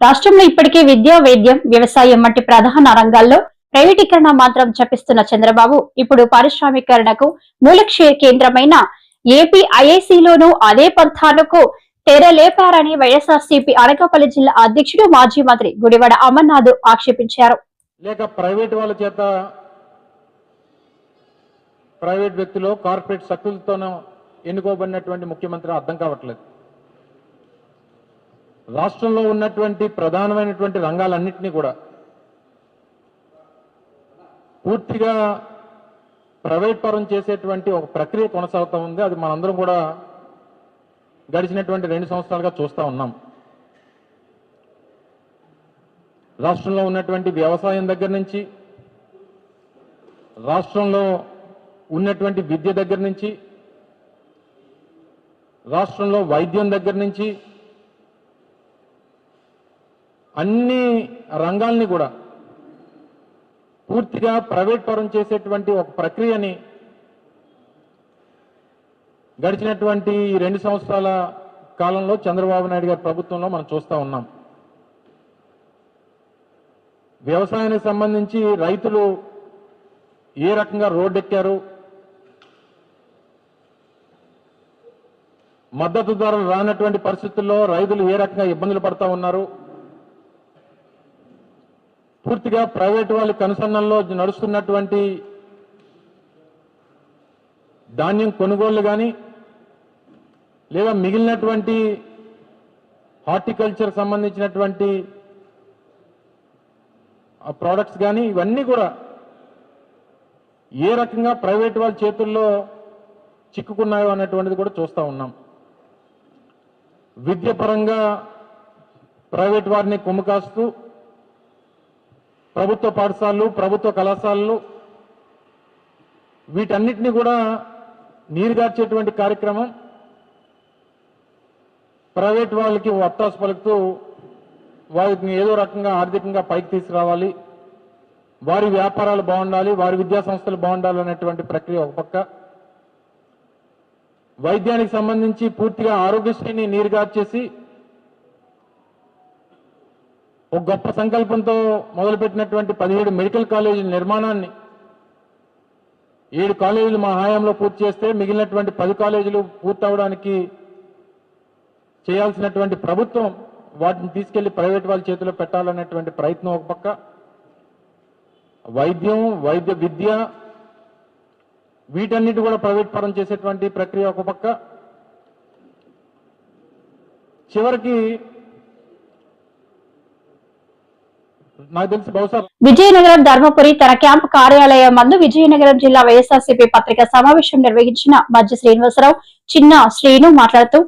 రాష్ట్రంలో ఇప్పటికే విద్య, వైద్యం, వ్యవసాయం వంటి ప్రధాన రంగాల్లో ప్రైవేటీకరణ మాత్రం చెప్పిస్తున్న చంద్రబాబు ఇప్పుడు పారిశ్రామికీకరణకు మూల కేంద్రమైన ఏపీ ఐఐసిలోనూ అదే పంథాకు తెరలేపారని వైఎస్ఆర్సీపీ అనకాపల్లి జిల్లా అధ్యక్షుడు మాజీ మంత్రి గుడివాడ అమర్నాథ్ ఆక్షేపించారు. లేక ప్రైవేట్ వాళ్ళ చేత ప్రైవేట్ వ్యక్తులు కార్పొరేట్ శక్తులతోనూ ఎన్నుకోబడినటువంటి ముఖ్యమంత్రి అర్థం కావట్లేదు. రాష్ట్రంలో ఉన్నటువంటి ప్రధానమైనటువంటి రంగాలన్నింటినీ కూడా పూర్తిగా ప్రైవేట్ పరం చేసేటువంటి ఒక ప్రక్రియ కొనసాగుతూ ఉంది. అది మనందరం కూడా గడిచినటువంటి 2 సంవత్సరాలుగా చూస్తూ ఉన్నాం. రాష్ట్రంలో ఉన్నటువంటి వ్యవసాయం దగ్గర నుంచి, రాష్ట్రంలో ఉన్నటువంటి విద్య దగ్గర నుంచి, రాష్ట్రంలో వైద్యం దగ్గర నుంచి అన్ని రంగాల్ని కూడా పూర్తిగా ప్రైవేట్ పరం చేసేటువంటి ఒక ప్రక్రియని గడిచినటువంటి 2 సంవత్సరాల కాలంలో చంద్రబాబు నాయుడు గారి ప్రభుత్వంలో మనం చూస్తూ ఉన్నాం. వ్యవసాయానికి సంబంధించి రైతులు ఏ రకంగా రోడ్డెక్కారు, మద్దతు ధరలు రానటువంటి పరిస్థితుల్లో రైతులు ఏ రకంగా ఇబ్బందులు పడతా ఉన్నారు, పూర్తిగా ప్రైవేటు వాళ్ళ కనుసన్నల్లో నడుస్తున్నటువంటి ధాన్యం కొనుగోళ్లు కానీ లేదా మిగిలినటువంటి హార్టికల్చర్ సంబంధించినటువంటి ప్రోడక్ట్స్ కానీ ఇవన్నీ కూడా ఏ రకంగా ప్రైవేట్ వాళ్ళ చేతుల్లో చిక్కుకున్నాయో అన్నటువంటిది కూడా చూస్తూ ఉన్నాం. విద్య పరంగా ప్రైవేట్ వారిని కొమ్ముకాస్తూ ప్రభుత్వ పాఠశాలలు, ప్రభుత్వ కళాశాలలు వీటన్నిటిని కూడా నీరుగార్చేటువంటి కార్యక్రమం ప్రైవేట్ వాళ్ళకి వత్తాసు పలుకుతూ వారికి ఏదో రకంగా ఆర్థికంగా పైకి తీసుకురావాలి, వారి వ్యాపారాలు బాగుండాలి, వారి విద్యా సంస్థలు బాగుండాలి అనేటువంటి ప్రక్రియ ఒక పక్క. వైద్యానికి సంబంధించి పూర్తిగా ఆరోగ్యశ్రీని నీరుగార్చేసి ఒక గొప్ప సంకల్పంతో మొదలుపెట్టినటువంటి 17 మెడికల్ కాలేజీల నిర్మాణాన్ని 7 కాలేజీలు మా హయాంలో పూర్తి చేస్తే మిగిలినటువంటి 10 కాలేజీలు పూర్తవడానికి చేయాల్సినటువంటి ప్రభుత్వం వాటిని తీసుకెళ్లి ప్రైవేట్ వాళ్ళ చేతిలో పెట్టాలనేటువంటి ప్రయత్నం ఒక పక్క. వైద్యం, వైద్య విద్య వీటన్నిటి కూడా ప్రైవేట్ పరం చేసేటువంటి ప్రక్రియ ఒక పక్క. చివరికి నాకు తెలిసి బహుశా విజయనగరం ధర్మపురి తన క్యాంపు కార్యాలయం మందు విజయనగరం జిల్లా వైఎస్ఆర్సీపీ పత్రికా సమావేశం నిర్వహించిన మధ్య శ్రీనివాసరావు, చిన్న శ్రీను మాట్లాడుతూ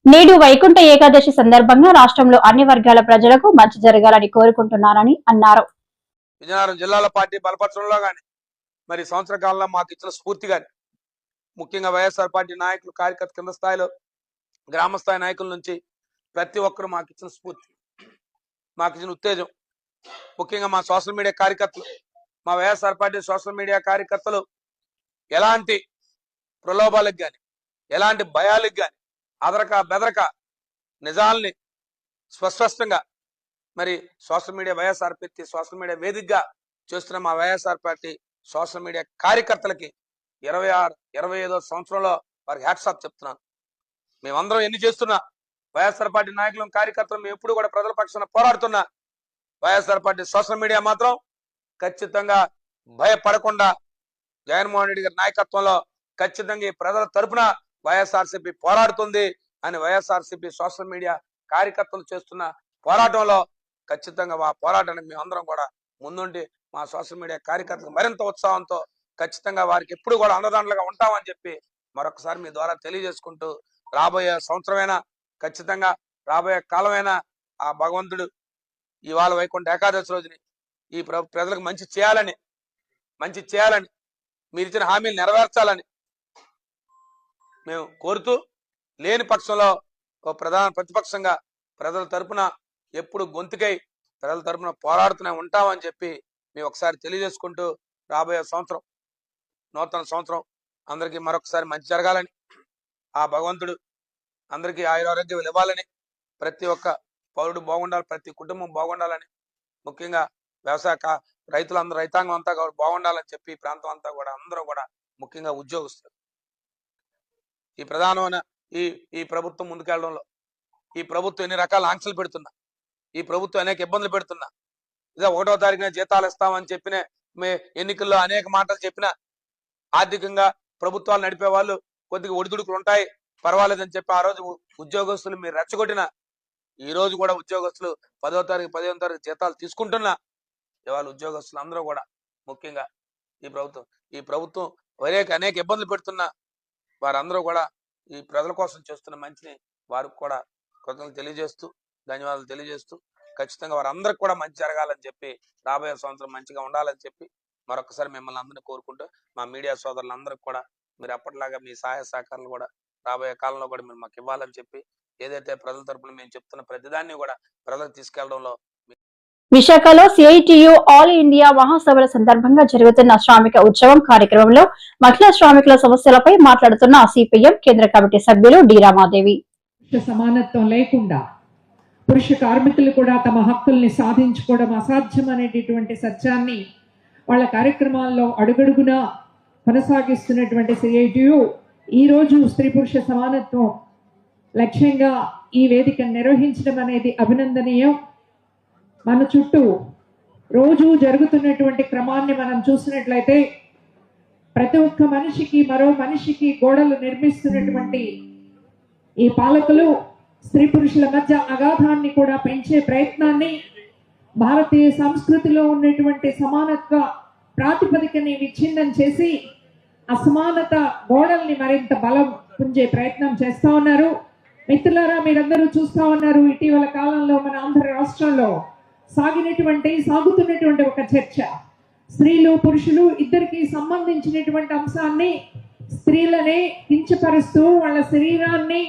నేడు వైకుంఠ ఏకాదశి సందర్భంగా రాష్ట్రంలో అన్ని వర్గాల ప్రజలకు మంచి జరగాలని కోరుకుంటున్నానని అన్నారు. విజయనగరం జిల్లాల పార్టీ బలపరచడంలో కానీ మరి సంవత్సర కాలంలో మాకు ఇచ్చిన స్ఫూర్తి కానీ ముఖ్యంగా వైఎస్ఆర్ పార్టీ నాయకులు, కార్యకర్త, కింద స్థాయిలో గ్రామ స్థాయి నాయకుల నుంచి ప్రతి ఒక్కరు మాకు ఇచ్చిన స్ఫూర్తి, మాకు ఇచ్చిన ఉత్తేజం, ముఖ్యంగా మా సోషల్ మీడియా కార్యకర్తలు, మా వైఎస్ఆర్ పార్టీ సోషల్ మీడియా కార్యకర్తలు ఎలాంటి ప్రలోభాలకు కానీ ఎలాంటి భయాలకు కానీ అదరక బెదరక నిజాల్ని స్పష్టంగా మరి social media YSR party social media వేదికగా చేస్తున్న మా వైఎస్ఆర్ పార్టీ సోషల్ మీడియా కార్యకర్తలకి 25వ సంవత్సరంలో వారికి హ్యాట్స్ ఆఫ్ చెప్తున్నాను. మేమందరం ఎన్ని చేస్తున్నా వైఎస్ఆర్ పార్టీ నాయకులు, కార్యకర్తలు మేము ఎప్పుడు కూడా ప్రజల పక్షాన పోరాడుతున్నా వైఎస్ఆర్ పార్టీ సోషల్ మీడియా మాత్రం ఖచ్చితంగా భయపడకుండా జగన్మోహన్ రెడ్డి గారి నాయకత్వంలో ఖచ్చితంగా ఈ ప్రజల తరపున వైఎస్ఆర్సీపీ పోరాడుతుంది అని వైఎస్ఆర్సీపీ సోషల్ మీడియా కార్యకర్తలు చేస్తున్న పోరాటంలో ఖచ్చితంగా ఆ పోరాటానికి మేమందరం కూడా ముందుండి మా సోషల్ మీడియా కార్యకర్తలు మరింత ఉత్సాహంతో ఖచ్చితంగా వారికి ఎప్పుడు కూడా అండదండలుగా ఉంటామని చెప్పి మరొకసారి మీ ద్వారా తెలియజేసుకుంటూ రాబోయే సంవత్సరమైనా ఖచ్చితంగా రాబోయే కాలమైనా ఆ భగవంతుడు ఇవాళ వైకుంఠ ఏకాదశి రోజుని ఈ ప్రజలకు మంచి చేయాలని మీరు ఇచ్చిన హామీలు నెరవేర్చాలని మేము కోరుతూ, లేని పక్షంలో ఒక ప్రధాన ప్రతిపక్షంగా ప్రజల తరపున ఎప్పుడు గొంతుకై ప్రజల తరపున పోరాడుతూనే ఉంటామని చెప్పి మీ ఒకసారి తెలియజేసుకుంటూ రాబోయే సంవత్సరం నూతన సంవత్సరం అందరికీ మరొకసారి మంచి జరగాలని, ఆ భగవంతుడు అందరికీ ఆయురారోగ్యం ఇవ్వాలని, ప్రతి ఒక్క పౌరుడు బాగుండాలి, ప్రతి కుటుంబం బాగుండాలని, ముఖ్యంగా వ్యవసాయ రైతాంగం అంతా కూడా బాగుండాలని చెప్పి ఈ ప్రాంతం అంతా కూడా అందరూ కూడా ముఖ్యంగా ఉద్యోగస్తులు ఈ ప్రధానమైన ఈ ప్రభుత్వం ముందుకెళ్లడంలో, ఈ ప్రభుత్వం ఎన్ని రకాల ఆంక్షలు పెడుతున్నా, ఈ ప్రభుత్వం అనేక ఇబ్బందులు పెడుతున్నా, ఇదే 1వ తారీఖున జీతాలు ఇస్తామని చెప్పిన ఎన్నికల్లో అనేక మాటలు చెప్పినా ఆర్థికంగా ప్రభుత్వాలు నడిపే వాళ్ళు కొద్దిగా ఒడిదుడుకులు ఉంటాయి, పర్వాలేదని చెప్పి ఆ రోజు ఉద్యోగస్తులు మీరు రెచ్చగొట్టిన, ఈ రోజు కూడా ఉద్యోగస్తులు 10వ తారీఖు 15వ తారీఖు జీతాలు తీసుకుంటున్నా, ఇవాళ ఉద్యోగస్తులు అందరూ కూడా ముఖ్యంగా ఈ ప్రభుత్వం అనేక ఇబ్బందులు పెడుతున్నా వారందరూ కూడా ఈ ప్రజల కోసం చేస్తున్న మంచిని వారికి కూడా కృతజ్ఞతలు తెలియజేస్తూ, ధన్యవాదాలు తెలియజేస్తూ, ఖచ్చితంగా వారందరికి కూడా మంచి జరగాలని చెప్పి, రాబోయే సంవత్సరం మంచిగా ఉండాలని చెప్పి మరొకసారి మిమ్మల్ని అందరినీ కోరుకుంటూ, మా మీడియా సోదరులందరికీ కూడా మీరు అప్పటిలాగా మీ సహాయ సహకారాలు కూడా రాబోయే కాలంలో కూడా మీరు మాకు ఇవ్వాలని చెప్పి, ఏదైతే ప్రజల తరపున మేము చెప్తున్న ప్రతిదాన్ని కూడా ప్రజలకు తీసుకెళ్లడంలో విశాఖలో సిఐటియు ఆల్ ఇండియా మహాసభల సందర్భంగా జరుగుతున్న శ్రామిక ఉత్సవం కార్యక్రమంలో మహిళా శ్రామికుల సమస్యలపై మాట్లాడుతున్న సిపిఎం కేంద్ర కమిటీ సభ్యులు డి రామాదేవి. సమానత్వం లేకుండా పురుష కార్మికులు కూడా తమ హక్కుల్ని సాధించుకోవడం అసాధ్యం అనేటటువంటి సత్యాన్ని వాళ్ళ కార్యక్రమాల్లో అడుగడుగునా కొనసాగిస్తున్నటువంటి సిఐటియు ఈరోజు స్త్రీ పురుష సమానత్వం లక్ష్యంగా ఈ వేదికను నిర్వహించడం అనేది అభినందనీయం. మన చుట్టూ రోజు జరుగుతున్నటువంటి క్రమాన్ని మనం చూసినట్లయితే ప్రతి ఒక్క మనిషికి మరో మనిషికి గోడలు నిర్మిస్తున్నటువంటి ఈ పాలకులు స్త్రీ పురుషుల మధ్య అగాధాన్ని కూడా పెంచే ప్రయత్నాన్ని, భారతీయ సంస్కృతిలో ఉన్నటువంటి సమానత్వ ప్రాతిపదికని విచ్ఛిన్నం చేసి అసమానత గోడల్ని మరింత బలం పుంజే ప్రయత్నం చేస్తా ఉన్నారు. మిత్రులారా, మీరందరూ చూస్తా ఉన్నారు, ఇటీవల కాలంలో మన ఆంధ్ర రాష్ట్రంలో సాగుతున్నటువంటి ఒక చర్చ, స్త్రీలు పురుషులు ఇద్దరికి సంబంధించినటువంటి అంశాన్ని, స్త్రీలనే కించపరుస్తూ వాళ్ళ శరీరాన్ని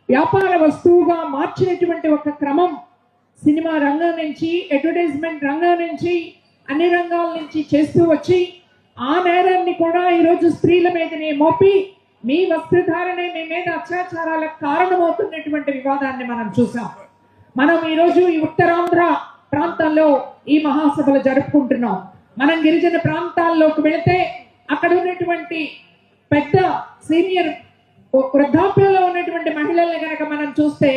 వ్యాపార వస్తువుగా మార్చినటువంటి ఒక క్రమం సినిమా రంగం నుంచి, అడ్వర్టైజ్మెంట్ రంగం నుంచి, అన్ని రంగాల నుంచి చేస్తూ వచ్చి ఆ నేరాన్ని కూడా ఈరోజు స్త్రీల మీదనే మోపి మీ వస్త్రధారణే మీ మీద అత్యాచారాలకు కారణమవుతున్నటువంటి వివాదాన్ని మనం చూసాం. మనం ఈరోజు ఈ ఉత్తరాంధ్ర ప్రాంతంలో ఈ మహాసభలు జరుపుకుంటున్నాం. మనం గిరిజన ప్రాంతాల్లోకి వెళితే అక్కడ ఉన్నటువంటి పెద్ద సీనియర్ వృద్ధాప్యంలో ఉన్నటువంటి మహిళల్ని కనుక మనం చూస్తే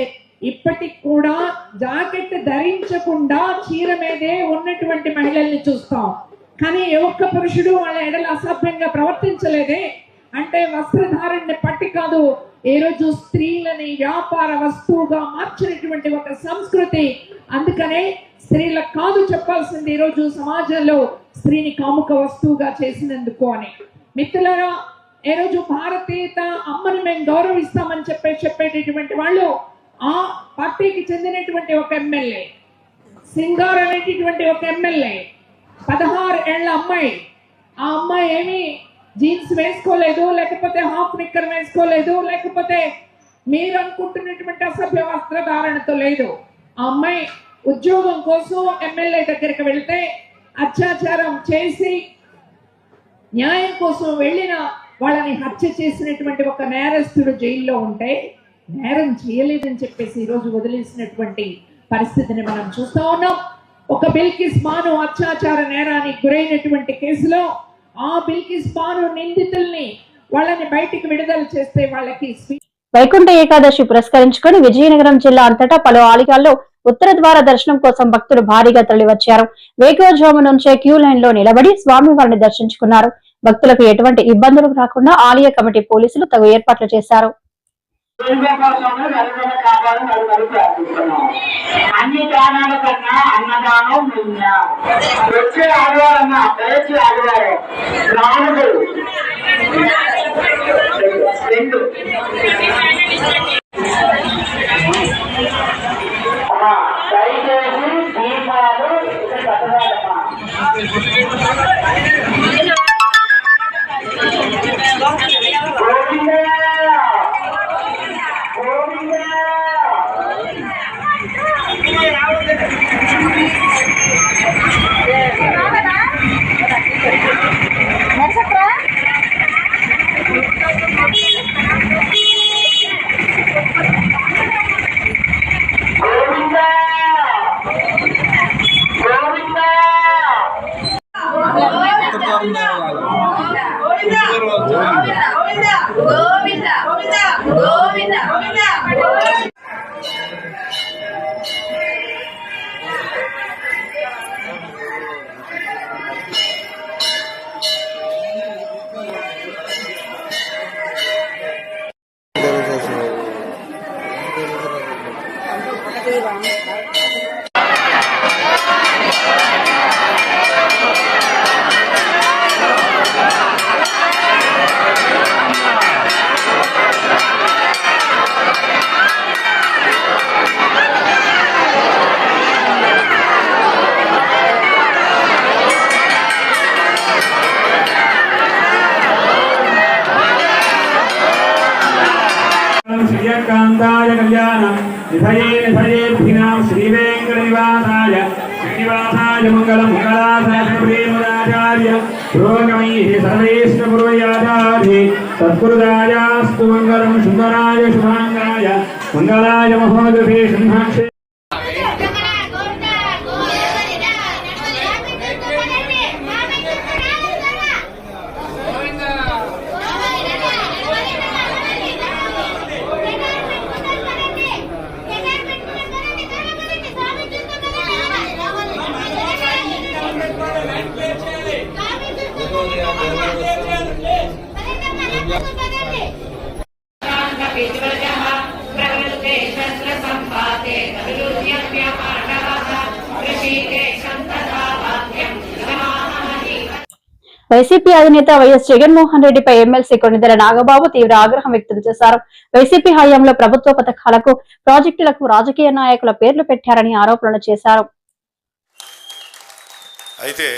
ఇప్పటికి కూడా జాకెట్ ధరించకుండా చీర మీదే ఉన్నటువంటి మహిళల్ని చూస్తాం. కానీ ఏ ఒక్క పురుషుడు వాళ్ళ ఎడల అసభ్యంగా ప్రవర్తించలేదే. అంటే వస్త్రధారణని పట్టి కాదు, ఈ రోజు స్త్రీలని వ్యాపార వస్తువుగా మార్చినటువంటి ఒక సంస్కృతి. అందుకనే స్త్రీలకు కాదు చెప్పాల్సింది ఈరోజు సమాజంలో స్త్రీని కాముక వస్తువుగా చేసినందుకు అని. మిత్రులారా, ఈ రోజు భారతీయత అమ్మని మేము గౌరవిస్తామని చెప్పేటటువంటి వాళ్ళు ఆ పార్టీకి చెందినటువంటి ఒక ఎమ్మెల్యే, సింగార్ అనేటటువంటి ఒక ఎమ్మెల్యే, 16 ఏళ్ల అమ్మాయి. ఆ అమ్మాయి ఏమి జీన్స్ వేసుకోలేదు, లేకపోతే హాఫ్ నిక్కర్ వేసుకోలేదు, లేకపోతే మీరు అనుకుంటున్నటువంటి అసభ్య వస్త్రధారణతో లేదు. ఆ అమ్మాయి ఉద్యోగం కోసం ఎమ్మెల్యే దగ్గరికి వెళ్తే అత్యాచారం చేసి న్యాయం కోసం వెళ్ళిన వాళ్ళని హత్య చేసినటువంటి ఒక నేరస్తుడు జైల్లో ఉంటే నేరం చేయలేదని చెప్పేసి ఈరోజు వదిలేసినటువంటి పరిస్థితిని మనం చూస్తా ఉన్నాం. ఒక బిల్కిస్ బాను అత్యాచార నేరానికి గురైనటువంటి కేసులో ఆ బిల్కిస్ బాను నిందితుల్ని వాళ్ళని బయటికి విడుదల చేస్తే వాళ్ళకి వైకుంఠ ఏకాదశి పురస్కరించుకొని విజయనగరం జిల్లా అంతటా పలు ఆలయాల్లో ఉత్తర ద్వార దర్శనం కోసం భక్తులు భారీగా తరలివచ్చారు. వేకువజాము నుంచే క్యూ లైన్ లో నిలబడి స్వామివారిని దర్శించుకున్నారు. భక్తులకు ఎటువంటి ఇబ్బందులు రాకుండా ఆలయ కమిటీ పోలీసులు తగు ఏర్పాట్లు చేశారు. అన్ని దానాల కన్నా అన్నదానం వచ్చే ఆదివారం ప్రతి ఆదివారం 4 దయచేసి దీపాలు పెట్టవాలమ్మా. కళ్యాణ నిధయే నిధయేభినాం శ్రీవేంకటనివాసాయ శ్రీనివాసాయ మంగళం మంగళాచార్య పురోగమైః సర్వేష్ణ పురోయాచార్య సత్కృతాయాస్తు మంగళం సుందరాయ శుభాంగాయ మంగళాయ మహోదధే సింహాక్షే వైసీపీ అధినేత వైఎస్ జగన్మోహన్ రెడ్డిపై ఎమ్మెల్సీ కొణిదెల నాగబాబు తీవ్ర ఆగ్రహం వ్యక్తం చేశారు. వైసీపీ హయాంలో ప్రభుత్వ పథకాలకు, ప్రాజెక్టులకు రాజకీయ నాయకుల పేర్లు పెట్టారని ఆరోపణలు చేశారు. అయితే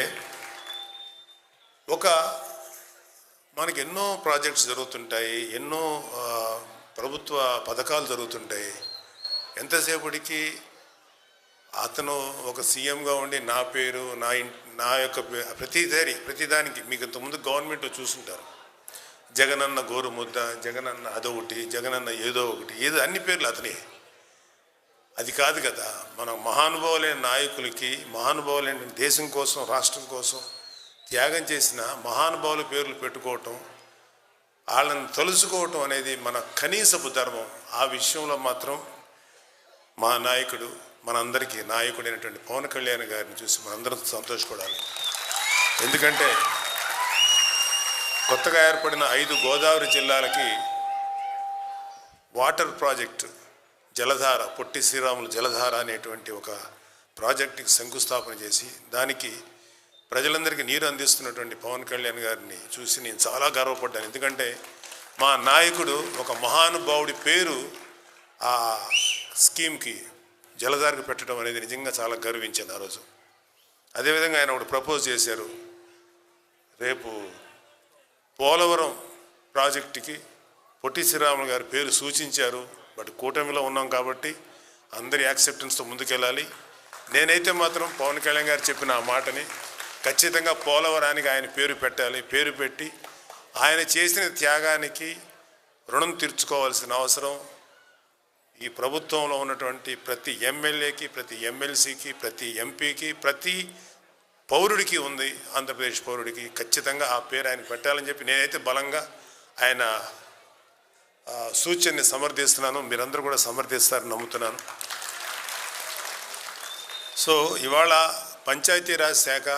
మనకి ఎన్నో ప్రాజెక్ట్స్ జరుగుతుంటాయి, ఎన్నో ప్రభుత్వ పథకాలు జరుగుతుంటాయి. ఎంతసేపటికి అతను ఒక సీఎంగా ఉండి నా పేరు నా యొక్క ప్రతిదానికి మీకు ఇంతకుముందు గవర్నమెంట్ చూసుంటారు. జగనన్న గోరుముద్ద, జగనన్న అదొకటి, జగనన్న ఏదో ఒకటి, అన్ని పేర్లు అతనే. అది కాదు కదా. మన మహానుభావులైన నాయకులకి, మహానుభావులైన దేశం కోసం, రాష్ట్రం కోసం త్యాగం చేసిన మహానుభావుల పేర్లు పెట్టుకోవటం, వాళ్ళని తలుచుకోవటం అనేది మన కనీసపు ధర్మం. ఆ విషయంలో మాత్రం మా నాయకుడు, మనందరికీ నాయకుడైనటువంటి పవన్ కళ్యాణ్ గారిని చూసి మనందరం సంతోషపడాలి. ఎందుకంటే కొత్తగా ఏర్పడిన 5 గోదావరి జిల్లాలకి వాటర్ ప్రాజెక్టు జలధార, పొట్టి శ్రీరాములు జలధార అనేటువంటి ఒక ప్రాజెక్టుకి శంకుస్థాపన చేసి దానికి ప్రజలందరికీ నీరు అందిస్తున్నటువంటి పవన్ కళ్యాణ్ గారిని చూసి నేను చాలా గర్వపడ్డాను. ఎందుకంటే మా నాయకుడు ఒక మహానుభావుడి పేరు ఆ స్కీమ్కి, జలధారకు పెట్టడం అనేది నిజంగా చాలా గర్వించింది ఆ రోజు. అదేవిధంగా ఆయన ఒకటి ప్రపోజ్ చేశారు. రేపు పోలవరం ప్రాజెక్టుకి పొట్టి శ్రీరాములు గారి పేరు సూచించారు. బట్ కూటమిలో ఉన్నాం కాబట్టి అందరి యాక్సెప్టెన్స్తో ముందుకెళ్ళాలి. నేనైతే మాత్రం పవన్ కళ్యాణ్ గారు చెప్పిన ఆ మాటని ఖచ్చితంగా పోలవరానికి ఆయన పేరు పెట్టాలి. పేరు పెట్టి ఆయన చేసిన త్యాగానికి రుణం తీర్చుకోవాల్సిన అవసరం ఈ ప్రభుత్వంలో ఉన్నటువంటి ప్రతి ఎమ్మెల్యేకి, ప్రతి ఎమ్మెల్సీకి, ప్రతి ఎంపీకి, ప్రతి పౌరుడికి ఉంది. ఆంధ్రప్రదేశ్ పౌరుడికి ఖచ్చితంగా ఆ పేరు ఆయన పెట్టాలని చెప్పి నేనైతే బలంగా ఆయన సూచనని సమర్థిస్తున్నాను. మీరందరూ కూడా సమర్థిస్తారని నమ్ముతున్నాను. సో ఇవాళ పంచాయతీరాజ్ శాఖ,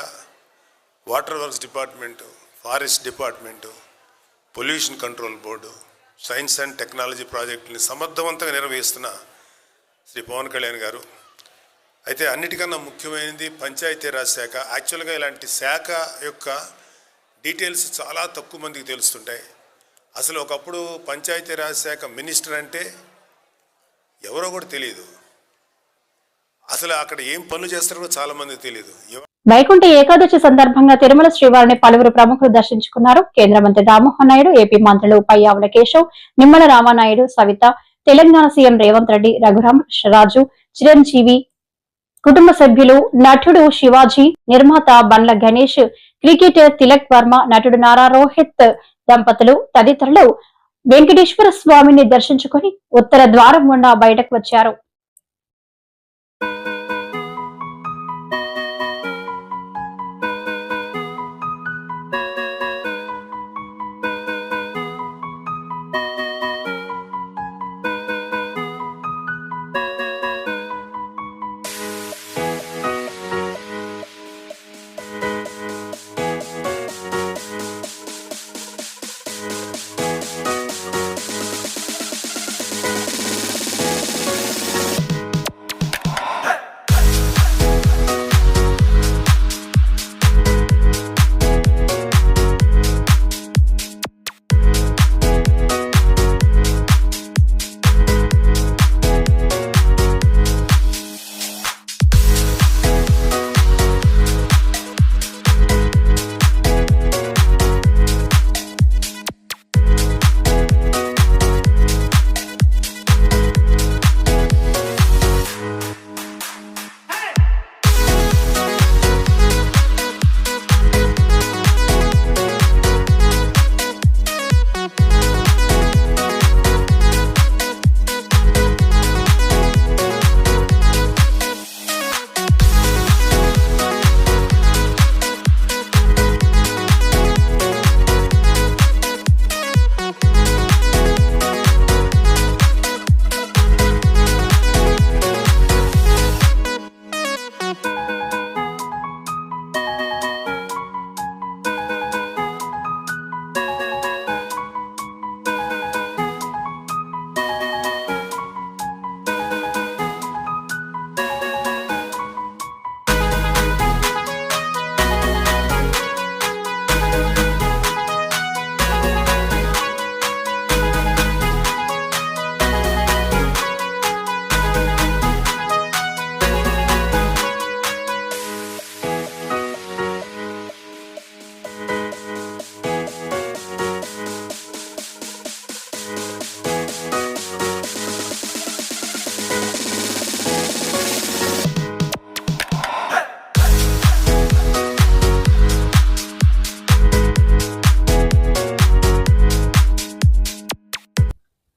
water works department, forest department, pollution control board, science and technology ప్రాజెక్టుని సమర్థవంతంగా నిర్వహిస్తున్న శ్రీ పవన్ కళ్యాణ్ గారు. అయితే అన్నిటికన్నా ముఖ్యమైనది పంచాయతీరాజ్ శాఖ. యాక్చువల్గా ఇలాంటి శాఖ యొక్క డీటెయిల్స్ చాలా తక్కువ మందికి తెలుస్తుంటాయి. అసలు ఒకప్పుడు పంచాయతీరాజ్ శాఖ మినిస్టర్ అంటే ఎవరో కూడా తెలియదు. అసలు అక్కడ ఏం పనులు చేస్తారో చాలా మందికి తెలియదు. వైకుంఠ ఏకాదశి సందర్భంగా తిరుమల శ్రీవారిని పలువురు ప్రముఖులు దర్శించుకున్నారు. కేంద్ర మంత్రి రామ్మోహన్ నాయుడు, ఏపీ మంత్రులు పయ్యావుల కేశవ్, నిమ్మల రామానాయుడు, సవిత, తెలంగాణ సీఎం రేవంత్ రెడ్డి, రఘురామకృష్ణరాజు, చిరంజీవి కుటుంబ సభ్యులు, నటుడు శివాజీ, నిర్మాత బండ్ల గణేష్, క్రికెటర్ తిలక్ వర్మ, నటుడు నారా రోహిత్ దంపతులు తదితరులు వెంకటేశ్వర స్వామిని దర్శించుకుని ఉత్తర ద్వారం గుండా బయటకు వచ్చారు.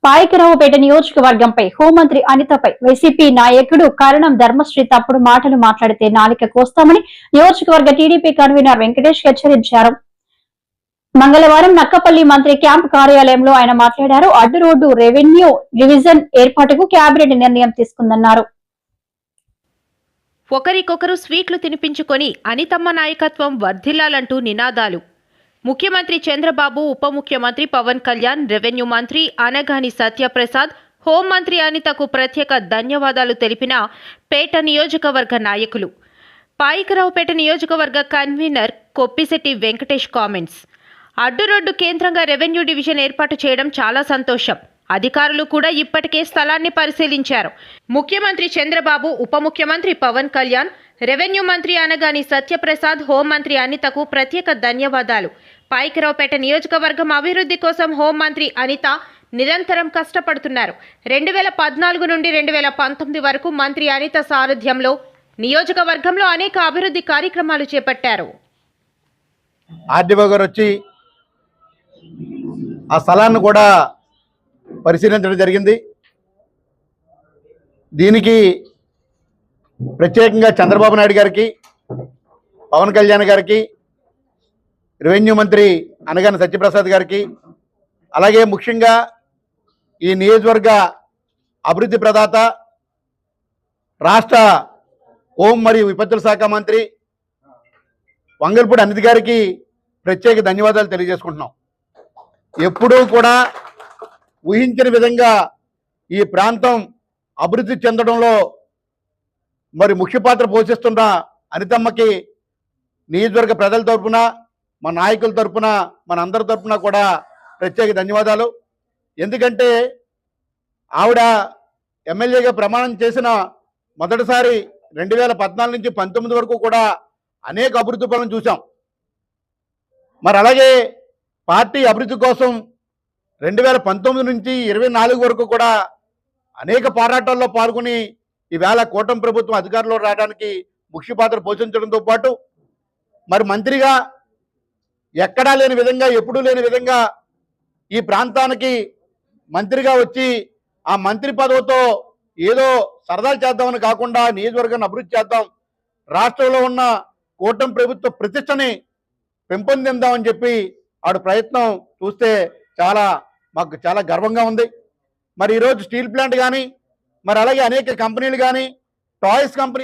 పాయకరావుపేట నియోజకవర్గంపై హోంమంత్రి అనితపై వైసీపీ నాయకుడు కరణం ధర్మశ్రీ తప్పుడు మాటలు మాట్లాడితే నాలిక కోస్తామని నియోజకవర్గ టీడీపీ కన్వీనర్ వెంకటేష్ హెచ్చరించారు. మంగళవారం నక్కపల్లి మంత్రి క్యాంపు కార్యాలయంలో ఆయన మాట్లాడారు. అడ్డు రోడ్డు రెవెన్యూ డివిజన్ ఏర్పాటుకు కేబినెట్ నిర్ణయం తీసుకుందన్నారు. ఒకరికొకరు స్వీట్లు తినిపించుకొని అనితమ్మ నాయకత్వం వర్ధిల్లాలంటూ నినాదాలు. ముఖ్యమంత్రి చంద్రబాబు, ఉప ముఖ్యమంత్రి పవన్ కళ్యాణ్, రెవెన్యూ మంత్రి అనగాని సత్యప్రసాద్, హోంమంత్రి అనితకు ప్రత్యేక ధన్యవాదాలు తెలిపిన పేట నియోజకవర్గ నాయకులు. పాయకరావుపేట నియోజకవర్గ కన్వీనర్ కొప్పిశెట్టి వెంకటేష్ కామెంట్స్. అడ్డురోడ్డు కేంద్రంగా రెవెన్యూ డివిజన్ ఏర్పాటు చేయడం చాలా సంతోషం. అధికారులు కూడా ఇప్పటికే స్థలాన్ని పరిశీలించారు. ముఖ్యమంత్రి చంద్రబాబు, ఉప ముఖ్యమంత్రి పవన్ కళ్యాణ్, రెవెన్యూ మంత్రి అనగాని సత్యప్రసాద్, హోంమంత్రి అనితకు ప్రత్యేక ధన్యవాదాలు. పాయకరావుపేట నియోజకవర్గం అభివృద్ధి కోసం హోంమంత్రి అనిత నిరంతరం కష్టపడుతున్నారు. 2014 నుండి 2019 వరకు మంత్రి అనిత సారథ్యంలో నియోజకవర్గంలో అనేక అభివృద్ధి కార్యక్రమాలు చేపట్టారు. ఆర్డీఓ గారు వచ్చి ఆ స్థలాన్ని కూడా పరిశీలించడం జరిగింది. దీనికి ప్రత్యేకంగా చంద్రబాబు నాయుడు గారికి, పవన్ కళ్యాణ్ గారికి, రెవెన్యూ మంత్రి అనగాని సత్యప్రసాద్ గారికి, అలాగే ముఖ్యంగా ఈ నియోజకవర్గ అభివృద్ధి ప్రదాత, రాష్ట్ర హోం మరియు విపత్తుల శాఖ మంత్రి వంగల్పూడి అనిత గారికి ప్రత్యేక ధన్యవాదాలు తెలియజేసుకుంటున్నాం. ఎప్పుడూ కూడా ఊహించిన విధంగా ఈ ప్రాంతం అభివృద్ధి చెందడంలో మరి ముఖ్య పాత్ర పోషిస్తున్న అనితమ్మకి నియోజకవర్గ ప్రజల తరఫున, మన నాయకుల తరఫున, మన అందరి తరఫున కూడా ప్రత్యేక ధన్యవాదాలు. ఎందుకంటే ఆవిడ ఎమ్మెల్యేగా ప్రమాణం చేసిన మొదటిసారి 2014 నుంచి 19 వరకు కూడా అనేక అభివృద్ధి పనులను చూసాం. మరి అలాగే పార్టీ అభివృద్ధి కోసం 2019 నుంచి 24 వరకు కూడా అనేక పోరాటాల్లో పాల్గొని ఈవేళ కూటమి ప్రభుత్వం అధికారంలో రావడానికి ముఖ్య పాత్ర పోషించడంతో పాటు మరి మంత్రిగా ఎక్కడా లేని విధంగా, ఎప్పుడూ లేని విధంగా ఈ ప్రాంతానికి మంత్రిగా వచ్చి ఆ మంత్రి పదవితో ఏదో సరదాలు చేద్దామని కాకుండా నియోజకవర్గాన్ని అభివృద్ధి చేద్దాం, రాష్ట్రంలో ఉన్న కూటమి ప్రభుత్వ ప్రతిష్టని పెంపొందిద్దామని చెప్పి ఆవిడ ప్రయత్నం చూస్తే మాకు చాలా గర్వంగా ఉంది. మరి ఈరోజు స్టీల్ ప్లాంట్ కానీ, మరి అలాగే అనేక కంపెనీలు కానీ, టాయ్స్ కంపెనీ